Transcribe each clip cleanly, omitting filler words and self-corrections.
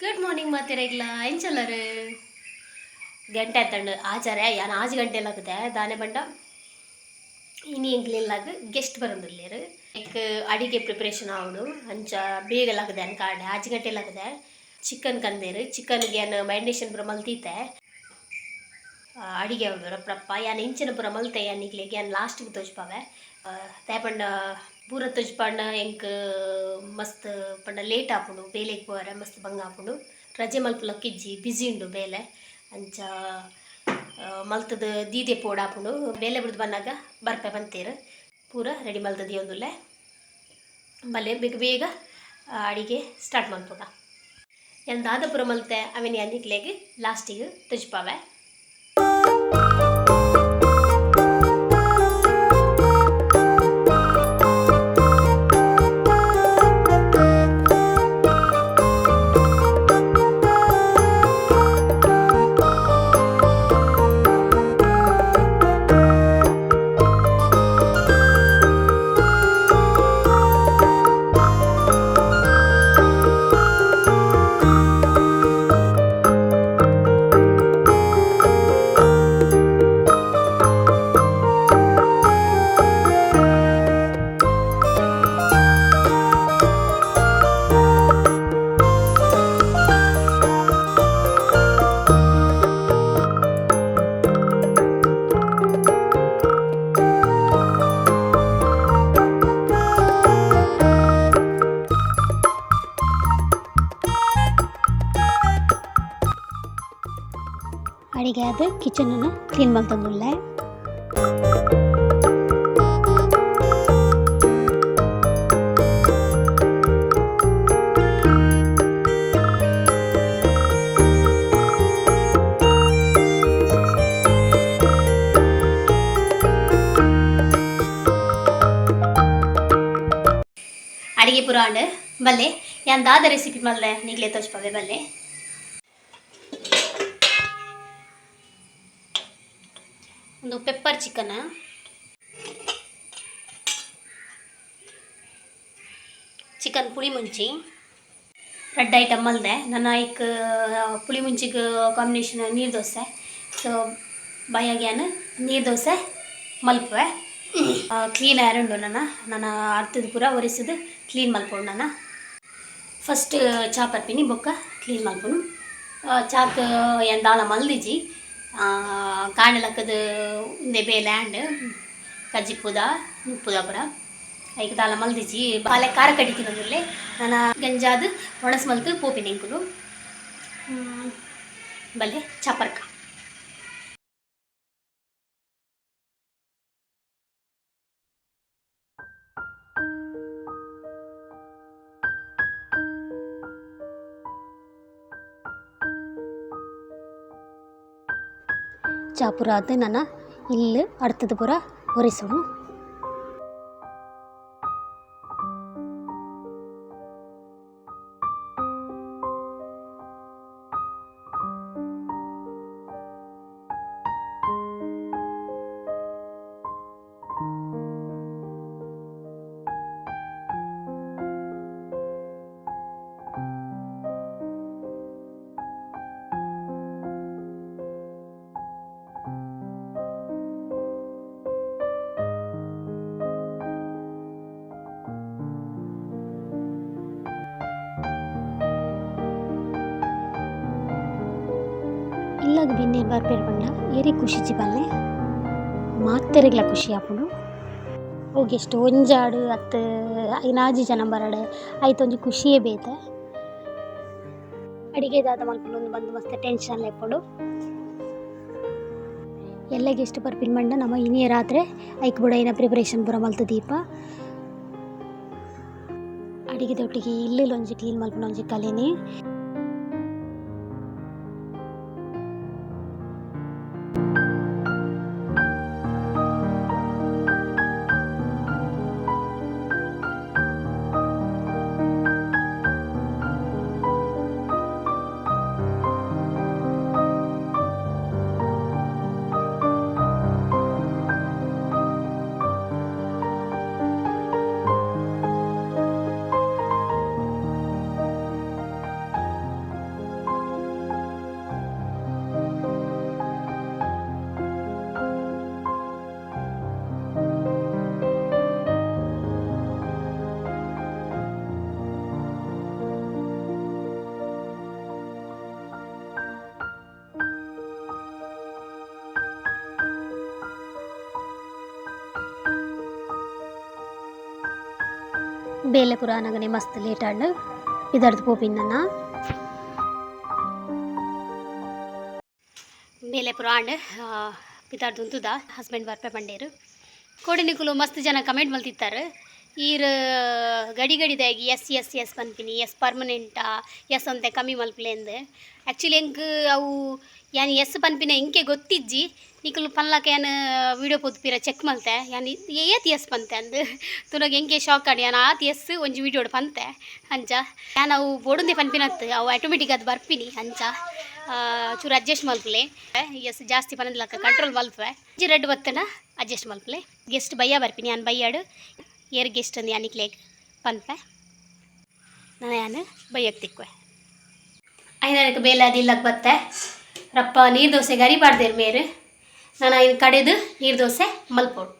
Good morning ಮಾತಿರಗಿಲ್ಲ ಎಂಚಲ್ಲರು ಗಂಟೆ ಆಯ್ತಂಡು ಆಚಾರ್ಯ ಯಾನ್ 5 ಗಂಟೆಲಾಗದೆ ದಾನೆ ಬಂಡ ಇನಿ ಎಂಕ್ಲೆಲ್ಲಾಗ ಗೆಸ್ಟ್ ಬರೋದಿಲ್ಲೇರು ಲೈಕ್ ಅಡಿಗೆ ಪ್ರಿಪ್ರೇಷನ್ ಆವಡು ಅಂಚ ಬೇಗಲಾಗದೆ ಅನ್ ಕಾಡೆ 5 ಗಂಟೆಲಾಗದೆ ಚಿಕನ್ ಕಂದೇರು ಚಿಕನ್ಗೆ ಏನು ಮ್ಯಾರಿನೇಷನ್ ಪೂರ ಮಲ್ತೀತೆ ಅಡಿಗೆ ಅವಡು ರಪ್ರಪ್ಪ ಯಾನ್ ಇಂಚಿನ ಪೂರ ಮಲ್ತೆ ಯಾನಿಗ್ಲೆಗೆ ಯಾನ್ ಲಾಸ್ಟ್ಗೆ ತೋಜ್ಪಾವೆ ತೇಪಂಡ ಪೂರ ತೋಜ್ಪಂಡ ಎಂಕ್ ಮಸ್ತ್ ಪಂಡ ಲೇಟ್ ಆಪುಂಡು ಬೇಲೆಗ್ ಪೋರೆ ಮಸ್ತ್ ಬಂಗ ಆಪುಂಡು ರಜೆ ಮಲ್ಪುಲಕ್ಕಿಜ್ಜಿ ಬಿಸಿ ಉಂಡು ಬೇಲೆ ಅಂಚ ಮಲ್ತದ ದೀದೆ ಪೋಡಾಪುಂಡು ಬೇಲೆ ಬಿಡ್ದು ಬಂದಾಗ ಬರ್ಪೆ ಬಂತೇರು ಪೂರ ರೆಡಿ ಮಲ್ತದ ದಿಯೊಂದುಲ್ಲೆ ಬಲ್ಲೆ ಬೇಗ ಬೇಗ ಅಡಿಗೆ ಸ್ಟಾರ್ಟ್ ಮಲ್ಪುಗ ಎಂದಾದ ಪೂರ ಮಲ್ತೆ ಅವೆನ್ ಯಾನಿಗ್ಲೆಗೆ ಲಾಸ್ಟಿಗೆ ತೋಜ್ಪಾವೆ ಅಡಿಗೆ ಅದು ಕಿಚನನ್ನು ಕ್ಲೀನ್ ಮಾಡ್ತಂದುಲ್ಲೆ ಅಡಿಗೆ ಪೂರ ಆಂಡ್ ಬಲ್ಲೆ ಯಾನ್ ದಾದ ರೆಸಿಪಿ ಮಲ್ಲೆ ನೀಗ್ಲೇ ತೋಚ್ಪಾವೆ ಬಲ್ಲೆ ಒಂದು ಪೆಪ್ಪರ್ ಚಿಕನ್ ಪುಳಿ ಮುಂಚಿ ರೆಡ್ ಐಟಮ್ ಮಲ್ದೆ ನನ್ನ ಐಕ್ ಪುಳಿ ಮುಂಚಿಗೆ ಕಾಂಬಿನೇಷನ್ ನೀರು ದೋಸೆ ಸೊ ಬಯ್ಯಾಗ್ಯಾನ ನೀರು ದೋಸೆ ಮಲ್ಪುವೆ ಕ್ಲೀನ್ ಆಯರುಂಡು ನನ್ನ ಅರ್ಥದ ಪೂರ ಒರೆಸೋದು ಕ್ಲೀನ್ ಮಲ್ಪುಂಡು ನಾನು ಫಸ್ಟ್ ಚಾಪ್ ಹಾಕ್ತೀನಿ ಬೊಕ್ಕ ಕ್ಲೀನ್ ಮಲ್ಪುನು ಚಾಕ್ ಏನು ದಾಲ ಮಲ್ದಿಜಿ ಕಾಣಲಕ್ಕದು ಉಂದೆ ಬೇಲೆ ಆ್ಯಂಡ್ ಕಜ್ಜಿಪ್ಪುದ ಉಪ್ಪುದ ಪುರ ಐಕ್ ದಾಲ ಮಲ್ದಿಜಿ ಬಾಲೆ ಖಾರ ಕಡಿತಿನೊಂದುಲ್ಲೆ ನಾನು ಗಂಜಾದ ಒಣಸ್ ಮಲ್ತು ಪೋಪಿನ ಎಂಕುಲು ಬಲ್ಲೆ ಚಾಪರ್ಕ ಚಾಪುರ ಅದು ನಾನು ಇಲ್ಲಿ ಅಡ್ತದ ಪೂರ ಒರೆಸೋನು ಇಲ್ಲಾಗ ಬಿನ್ನೇನು ಬರ್ಪೇರು ಬಂಡ ಏರಿ ಖುಷಿಜಿ ಬಲ್ಲೆ ಮಾತೆರೆಗ್ಲ ಖುಷಿ ಆಪುಂಡು ಹೋಗಿ ಎಷ್ಟು ಒಂಜಾಡು ಅತ್ತು ಐನಾಜಿ ಜನ ಬರಡೆ ಐತೊಂಜಿ ಖುಷಿಯೇ ಬೇತೆ ಅಡಿಗೆ ದಾದ ಮಲ್ಪುಂಡು ಒಂದು ಬಂದು ಮಸ್ತ್ ಟೆನ್ಷನ್ ಲೆಪ್ಪುಂಡು ಎಲ್ಲಗೆ ಎಷ್ಟು ಬರ್ಪಿನ ಮಂಡ ನಮ್ಮ ಇನ್ನೇ ರಾತ್ರಿ ಐಕ್ ಬುಡ ಏನ ಪ್ರಿಪರೇಷನ್ ಪೂರ ಮಲ್ತು ದೀಪ ಅಡಿಗೆ ದೊಟ್ಟಿಗೆ ಇಲ್ಲು ಒಂಜಿ ಕ್ಲೀನ್ ಮಲ್ಪುನ ಒಂಜಿ ಕಲೆನಿ ಬೇಲೆ ಪುರಾಣಗನೆ ಮಸ್ತ್ ಲೇಟ್ ಆಂಡ್ ಇದರ್ದು ಪೋಪಿನ ಬೇಲೆ ಪುರಾಂಡ್ ಪಿತಾರ್ದು ಉಂತುದ ಹಸ್ಬೆಂಡ್ ಬರ್ಪೆ ಪಂಡೇರು ಕೋಡಿನಿಕುಲು ಮಸ್ತ್ ಜನ ಕಮೆಂಟ್ ಮಲ್ತಿತ್ತಾರೆ ಈರ್ ಗಡಿ ಗಡಿದಾಗಿ ಎಸ್ ಎಸ್ ಎಸ್ ಪನ್ಪಿನಿ ಎಸ್ ಪರ್ಮನೆಂಟಾ ಎಸ್ ಅಂತ ಕಮ್ಮಿ ಮಲ್ಪಲೆಂದು ಆ್ಯಕ್ಚುಲಿ ಹೆಂಗೆ ಅವು ಯಾನ್ ಎಸ್ ಪನ್ಪಿನ ಹೆಂಗೆ ಗೊತ್ತಿಜ್ಜಿ ನಿಕುಲು ಪನ್ಲಕ ಯಾನ್ ವೀಡಿಯೋ ಪೊದ್ಪಿರ ಚೆಕ್ ಮಲ್ತೆ ಯಾನ್ ಏತ್ ಎಸ್ ಪಂತೆ ಅಂದು ತುನಗೆ ಹೆಂಗೆ ಶಾಕ್ ಆಡಿ ಯಾನ್ ಆತ್ ಎಸ್ ಒಂಜಿ ವೀಡಿಯೋಡ್ ಪಂತೆ ಅಂಚ ಯಾನ್ ಅವು ಬೋಡುಂದೆ ಪನ್ಪಿನತ್ತು ಅವು ಆಟೋಮೆಟಿಕ್ ಅದು ಬರ್ಪಿನಿ ಅಂಚ ಚೂರು ಅಡ್ಜಸ್ಟ್ ಮಲ್ಪಲೆ ಎಸ್ ಜಾಸ್ತಿ ಪನ್ನದ್ಲಕ್ಕ ಕಂಟ್ರೋಲ್ ಮಲ್ಪೆ ಜಿ ರೆಡ್ ಬತ್ತನ ಅಡ್ಜಸ್ಟ್ ಮಲ್ಪಲೆ ಗೆಸ್ಟ್ ಬಯ್ಯ ಬರ್ಪಿನಿ ಯಾನ್ ಬಯ್ಯಾಡು ಏರ್ ಗೆಸ್ಟ್ ಅಂದು ಯಾನಿಕ್ಲೇಗ್ ಪನ್ಪೆ ನಾನು ಯಾನು ಬೈಯಕ್ಕೆ ತಿಕ್ವೆ ಐನಕ್ಕೆ ಬೇಲೆ ಅದಿಲ್ಲಕ್ಕೆ ಬತ್ತೆ ರಪ್ಪ ನೀರು ದೋಸೆ ಗರಿ ಪಾಡ್ದೇರು ಮೇರು ನಾನು ಐದು ಕಡೆದು ನೀರು ದೋಸೆ ಮಲ್ಪೋಡು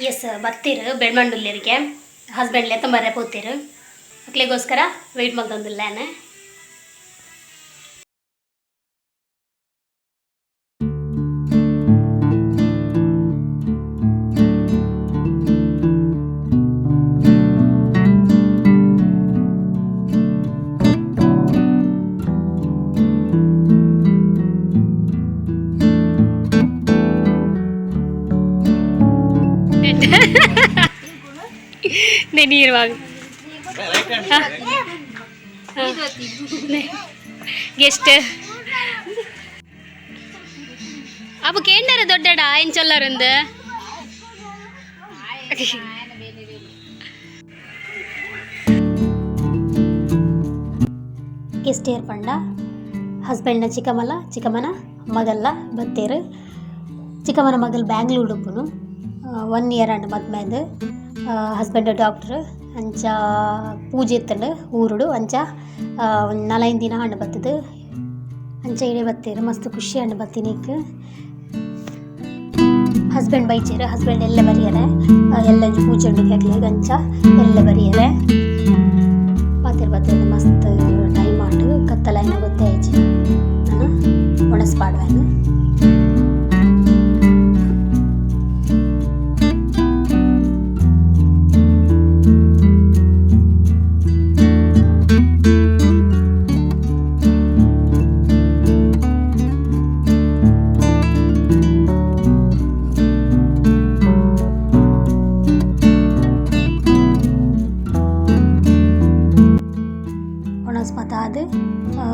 ಎಸ್ ಬತ್ತೀರು ಬೆಳ್ಮಂಡುಲ್ಲಿರಿಗೆ ಹಸ್ಬೆಂಡ್ಲೆ ತುಂಬಾರೆ ಪೋತೀರು ಮಕ್ಳಿಗೋಸ್ಕರ ವೆಯ್ಟ್ ಮಾಡ್ತಂದಿಲ್ಲೇನೆ ನೀರುವಾಗ ಗೆಸ್ಟ್ ಅಪ್ಪ ಕೇಂದ್ರ ದೊಡ್ಡಡ ಏನು ಚೊಲ್ಲರಂದು ಗೆಸ್ಟ್ ಏರ್ ಪಂಡ ಹಸ್ಬೆಂಡ್ನ ಚಿಕ್ಕಮ್ಮನ ಮಗಲ್ಲ ಬತ್ತೇರು ಚಿಕ್ಕಮ್ಮನ ಮಗಲ್ ಬ್ಯಾಂಗ್ಳೂರ್ ಉಪ್ಪುನು 1 ಇಯರ್ ಅಂಡ್ ಮದ್ಮೇದು ಹಸ್ಬೆಂಡ್ ಡಾಕ್ಟ್ರ್ ಅಂಚ ಪೂಜೆ ಇತ್ತಂಡು ಊರುಡು ಅಂಚ ಒಂದು 4-5 ದಿನ ಹಣ್ಣು ಬತ್ತದು ಅಂಚ ಇಡೀ ಬತ್ತೇರು ಮಸ್ತ್ ಖುಷಿ ಹಣ್ಣು ಬತ್ತಿನಿಕ್ ಹಸ್ಬೆಂಡ್ ಬೈಚೇರು ಹಸ್ಬೆಂಡ್ ಎಲ್ಲ ಬರಿಯರೆ ಎಲ್ಲ ಪೂಜೆ ಉಂಡು ಕೆಗ್ಲೆಗ್ ಅಂಚ ಎಲ್ಲ ಬರಿಯರೆ ಬತ್ತೇರು ಮಸ್ತ್ ಟೈಮ್ ಆಟು ಕತ್ತಲೈನ ಗೊತ್ತೇ ಆಯ್ತು ನಾನು ಒಣಸ್ಪಾಡ್ವೇನು ಅದು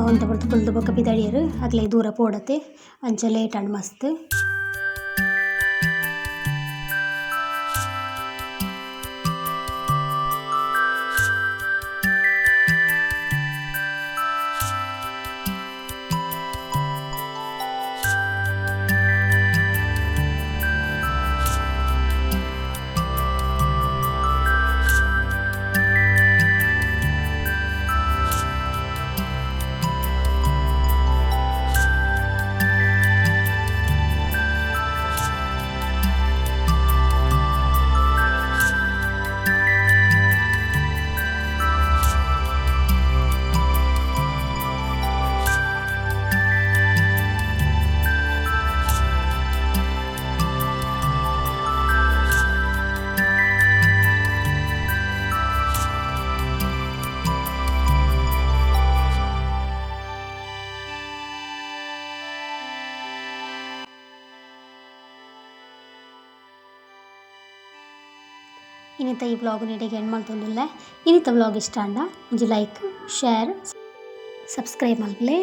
ಒಂತ ಬರ್ತು ಕುಲ್ದು ಬೊಕ್ಕ ಪಿದಡಿಯರು ಅಕ್ಲೆ ದೂರ ಪೋಡತೆ ಅಂಚ ಲೇಟ್ ಅಂಡ್ ಮಸ್ತ್ ಇನ್ನಿತ ಈ ವ್ಲಾಗ್ ನೀಡಿಗೆ ಎಂಡ್ ಮಾಡ್ತೊಂದಿಲ್ಲ. ಇನ್ನಿತ ವ್ಲಾಗ್ ಇಷ್ಟ ಅಂಡ ಒಂಜಿ ಲೈಕ್ ಶೇರ್ ಸಬ್ಸ್ಕ್ರೈಬ್ ಮಲ್ಪಲೆ.